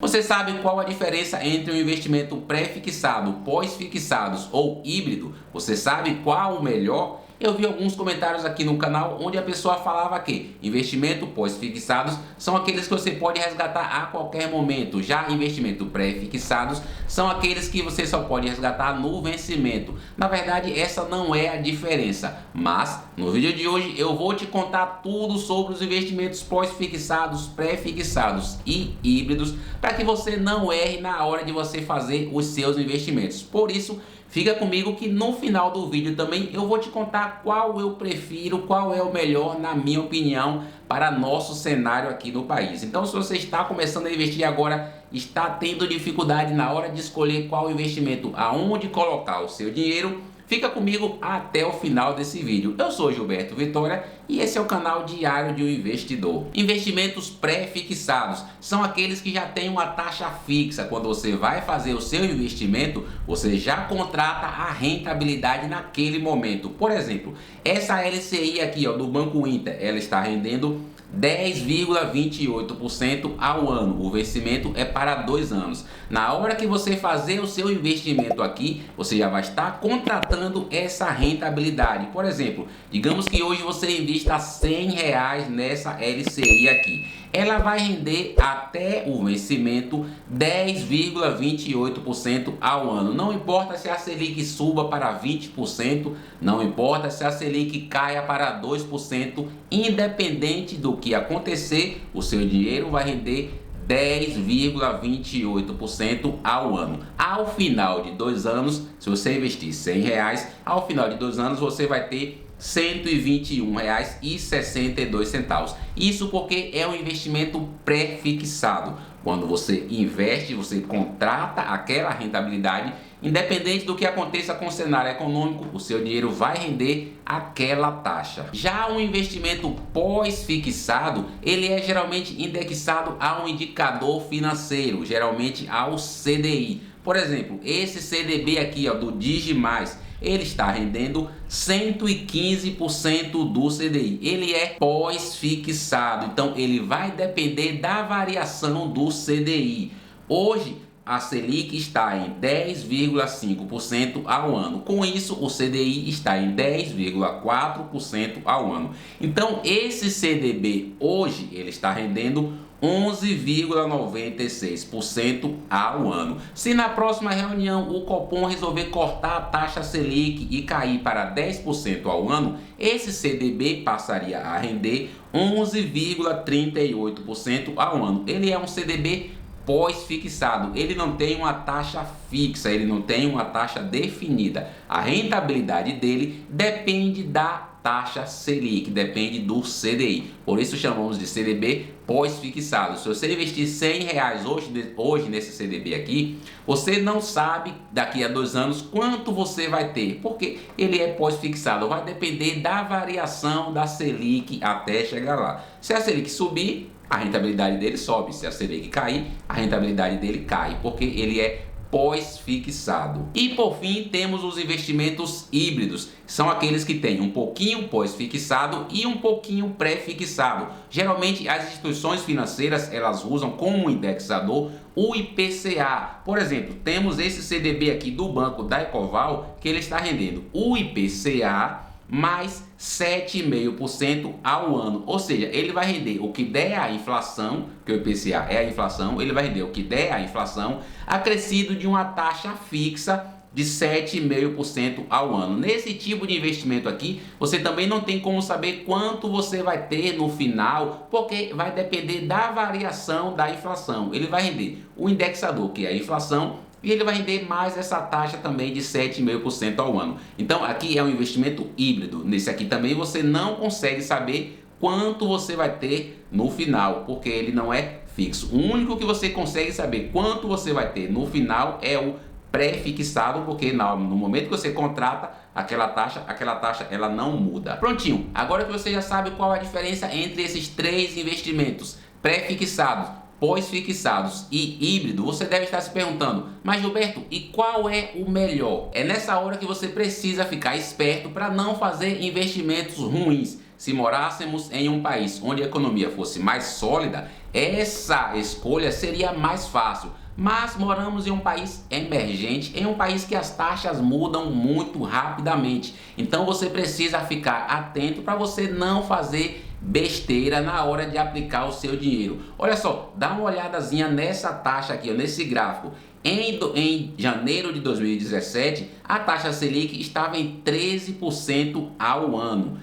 Você sabe qual a diferença entre um investimento pré-fixado, pós-fixados ou híbrido? Você sabe qual o melhor? Eu vi alguns comentários aqui no canal onde a pessoa falava que investimento pós-fixados são aqueles que você pode resgatar a qualquer momento. Já investimento pré-fixados são aqueles que você só pode resgatar no vencimento. Na verdade, essa não é a diferença. Mas no vídeo de hoje eu vou te contar tudo sobre os investimentos pós-fixados, pré-fixados e híbridos para que você não erre na hora de você fazer os seus investimentos. Por isso, fica comigo que no final do vídeo também eu vou te contar qual eu prefiro, qual é o melhor na minha opinião para nosso cenário aqui no país. Então, se você está começando a investir agora, está tendo dificuldade na hora de escolher qual investimento, aonde colocar o seu dinheiro, fica comigo até o final desse vídeo. Eu sou Gilberto Vitória e esse é o canal Diário de um Investidor. Investimentos pré-fixados são aqueles que já têm uma taxa fixa. Quando você vai fazer o seu investimento, você já contrata a rentabilidade naquele momento. Por exemplo, essa LCI aqui do Banco Inter, ela está rendendo 10,28% ao ano. O vencimento é para 2 anos. Na hora que você fazer o seu investimento aqui, você já vai estar contratando essa rentabilidade. Por exemplo, digamos que hoje você invista R$100 nessa LCI aqui. Ela vai render até o vencimento 10,28% ao ano. Não importa se a Selic suba para 20%, não importa se a Selic caia para 2%, independente do que acontecer, o seu dinheiro vai render 10,28% ao ano. Ao final de 2 anos, se você investir R$100, ao final de 2 anos você vai ter R$121,62. Isso porque é um investimento pré-fixado. Quando você investe, você contrata aquela rentabilidade, independente do que aconteça com o cenário econômico, o seu dinheiro vai render aquela taxa. Já um investimento pós-fixado, ele é geralmente indexado a um indicador financeiro, geralmente ao CDI. Por exemplo, esse CDB aqui do Digimais, ele está rendendo 115% do CDI. Ele é pós-fixado, então ele vai depender da variação do CDI. Hoje a Selic está em 10,5% ao ano. Com isso, o CDI está em 10,4% ao ano. Então, esse CDB hoje ele está rendendo 11,96% ao ano. Se na próxima reunião o Copom resolver cortar a taxa Selic e cair para 10% ao ano, esse CDB passaria a render 11,38% ao ano. Ele é um CDB pós-fixado, ele não tem uma taxa fixa, ele não tem uma taxa definida. A rentabilidade dele depende da taxa Selic, depende do CDI. Por isso chamamos de CDB pós-fixado. Se você investir R$100 hoje nesse CDB aqui, você não sabe daqui a 2 anos quanto você vai ter, porque ele é pós-fixado. Vai depender da variação da Selic até chegar lá. Se a Selic subir, a rentabilidade dele sobe. Se a Selic cair, a rentabilidade dele cai, porque ele é pós-fixado. E por fim, temos os investimentos híbridos, são aqueles que têm um pouquinho pós-fixado e um pouquinho pré-fixado. Geralmente as instituições financeiras elas usam como indexador o IPCA. Por exemplo, temos esse CDB aqui do Banco da Ecoval, que ele está rendendo o IPCA mais 7,5% ao ano. Ou seja, ele vai render o que der a inflação, que o IPCA é a inflação, ele vai render o que der a inflação, acrescido de uma taxa fixa de 7,5% ao ano. Nesse tipo de investimento aqui, você também não tem como saber quanto você vai ter no final, porque vai depender da variação da inflação. Ele vai render o indexador, que é a inflação, e ele vai render mais essa taxa também de 7,5% ao ano. Então aqui é um investimento híbrido. Nesse aqui também você não consegue saber quanto você vai ter no final, porque ele não é fixo. O único que você consegue saber quanto você vai ter no final é o pré-fixado, porque no momento que você contrata aquela taxa ela não muda. Prontinho, agora que você já sabe qual a diferença entre esses 3 investimentos pré-fixados, pós-fixados e híbrido, você deve estar se perguntando: mas Gilberto, e qual é o melhor? É nessa hora que você precisa ficar esperto para não fazer investimentos ruins. se morássemos em um país onde a economia fosse mais sólida, essa escolha seria mais fácil. Mas moramos em um país emergente, em um país que as taxas mudam muito rapidamente. Então você precisa ficar atento para você não fazer besteira na hora de aplicar o seu dinheiro. Olha só, dá uma olhadazinha nessa taxa aqui, ó, nesse gráfico. Em janeiro de 2017, a taxa Selic estava em 13% ao ano.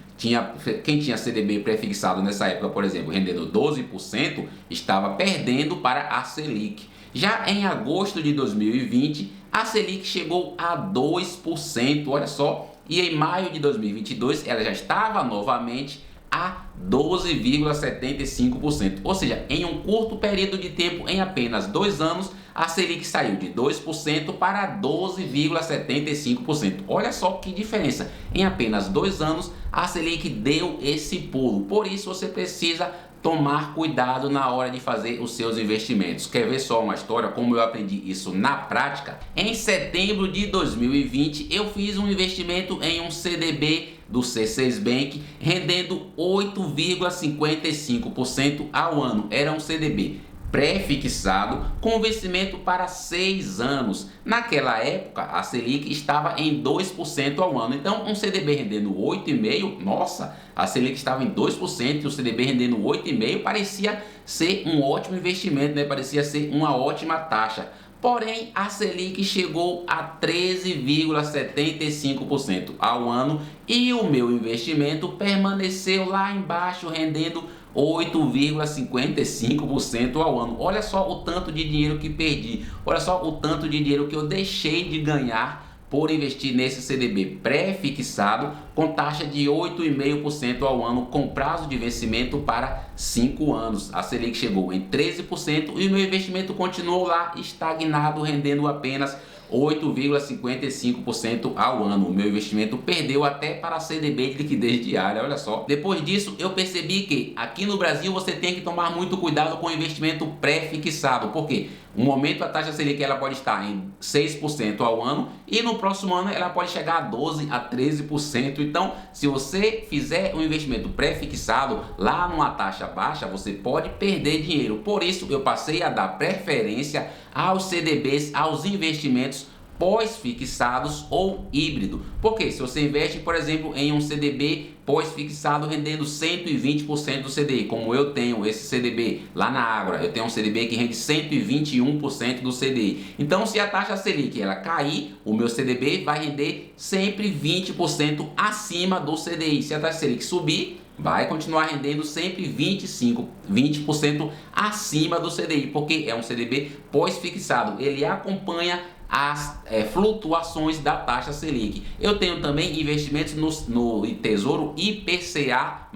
Quem tinha CDB prefixado nessa época, por exemplo, rendendo 12%, estava perdendo para a Selic. Já em agosto de 2020, a Selic chegou a 2%, olha só, e em maio de 2022 ela já estava novamente a 12,75%. Ou seja, em um curto período de tempo, em apenas 2 anos, a Selic saiu de 2% para 12,75%. Olha só que diferença. Em apenas 2 anos, a Selic deu esse pulo. Por isso, você precisa tomar cuidado na hora de fazer os seus investimentos. Quer ver só uma história como eu aprendi isso na prática? Em setembro de 2020, eu fiz um investimento em um CDB do C6 Bank, rendendo 8,55% ao ano. Era um CDB pré-fixado com vencimento para 6 anos. Naquela época, a Selic estava em 2% ao ano. Então, um CDB rendendo 8,5%, nossa, a Selic estava em 2% e o CDB rendendo 8,5% parecia ser um ótimo investimento, né? Parecia ser uma ótima taxa. Porém, a Selic chegou a 13,75% ao ano e o meu investimento permaneceu lá embaixo, rendendo 8,55% ao ano. Olha só o tanto de dinheiro que perdi, olha só o tanto de dinheiro que eu deixei de ganhar por investir nesse CDB pré-fixado com taxa de 8,5% ao ano com prazo de vencimento para 5 anos. A Selic chegou em 13% e o meu investimento continuou lá estagnado, rendendo apenas 8,55% ao ano. O meu investimento perdeu até para CDB de liquidez diária, olha só. Depois disso, eu percebi que aqui no Brasil você tem que tomar muito cuidado com o investimento pré-fixado, porque no momento a taxa Selic ela pode estar em 6% ao ano e no próximo ano ela pode chegar a 12% a 13%. Então, se você fizer um investimento pré-fixado lá numa taxa baixa, você pode perder dinheiro. Por isso, eu passei a dar preferência aos CDBs, aos investimentos pós-fixados ou híbrido. Porque se você investe, por exemplo, em um CDB pós-fixado rendendo 120% do CDI, como eu tenho esse CDB lá na Ágora, eu tenho um CDB que rende 121% do CDI. Então, se a taxa Selic ela cair, o meu CDB vai render sempre 20% acima do CDI. Se a taxa Selic subir, vai continuar rendendo sempre 20% acima do CDI, porque é um CDB pós-fixado, ele acompanha as flutuações da taxa Selic. Eu tenho também investimentos no Tesouro IPCA+,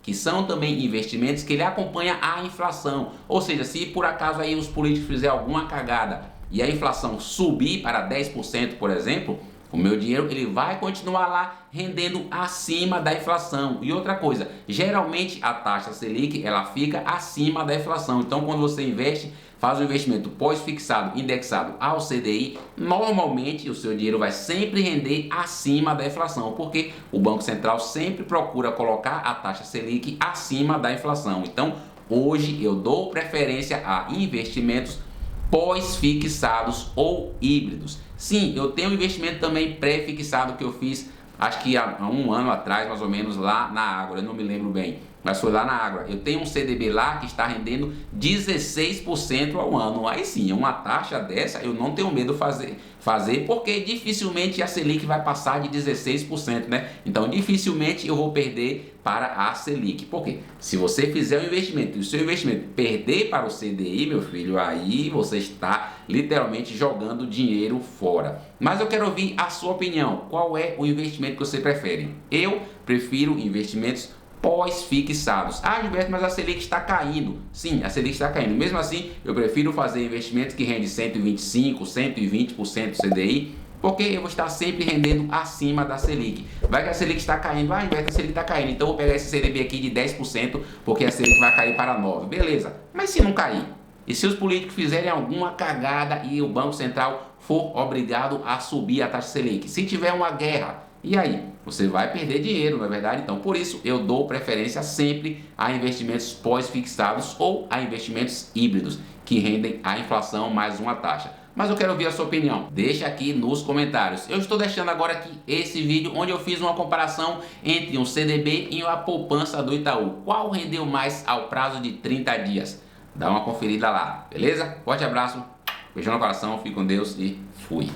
que são também investimentos que ele acompanha a inflação. Ou seja, se por acaso aí os políticos fizerem alguma cagada e a inflação subir para 10%, por exemplo, o meu dinheiro ele vai continuar lá rendendo acima da inflação. E outra coisa, geralmente a taxa Selic ela fica acima da inflação. Então, quando você investe, faz um investimento pós-fixado indexado ao CDI, normalmente o seu dinheiro vai sempre render acima da inflação, porque o Banco Central sempre procura colocar a taxa Selic acima da inflação. Então, hoje eu dou preferência a investimentos pós-fixados ou híbridos. Sim, eu tenho um investimento também pré-fixado que eu fiz, acho que há um ano atrás, mais ou menos, lá na Ágora, eu não me lembro bem, mas foi lá na Ágora. Eu tenho um CDB lá que está rendendo 16% ao ano. Aí sim, uma taxa dessa eu não tenho medo de fazer, porque dificilmente a Selic vai passar de 16%, né? Então dificilmente eu vou perder para a Selic. Porque se você fizer um investimento e o seu investimento perder para o CDI, meu filho, aí você está literalmente jogando dinheiro fora. Mas eu quero ouvir a sua opinião. Qual é o investimento que você prefere? Eu prefiro investimentos pós-fixados. Ah, Gilberto, mas a Selic está caindo. Sim, a Selic está caindo. Mesmo assim, eu prefiro fazer investimentos que rendem 125%, 120% do CDI, porque eu vou estar sempre rendendo acima da Selic. Vai que a Selic está caindo. Ah, Gilberto, a Selic está caindo. Então, eu vou pegar esse CDB aqui de 10%, porque a Selic vai cair para 9%. Beleza. Mas se não cair? E se os políticos fizerem alguma cagada e o Banco Central for obrigado a subir a taxa Selic? Se tiver uma guerra, E aí, você vai perder dinheiro, não é verdade? Então, por isso, eu dou preferência sempre a investimentos pós-fixados ou a investimentos híbridos, que rendem a inflação mais uma taxa. Mas eu quero ouvir a sua opinião. Deixa aqui nos comentários. Eu estou deixando agora aqui esse vídeo onde eu fiz uma comparação entre um CDB e a poupança do Itaú. Qual rendeu mais ao prazo de 30 dias? Dá uma conferida lá, beleza? Forte abraço, beijão no coração, fique com Deus e fui!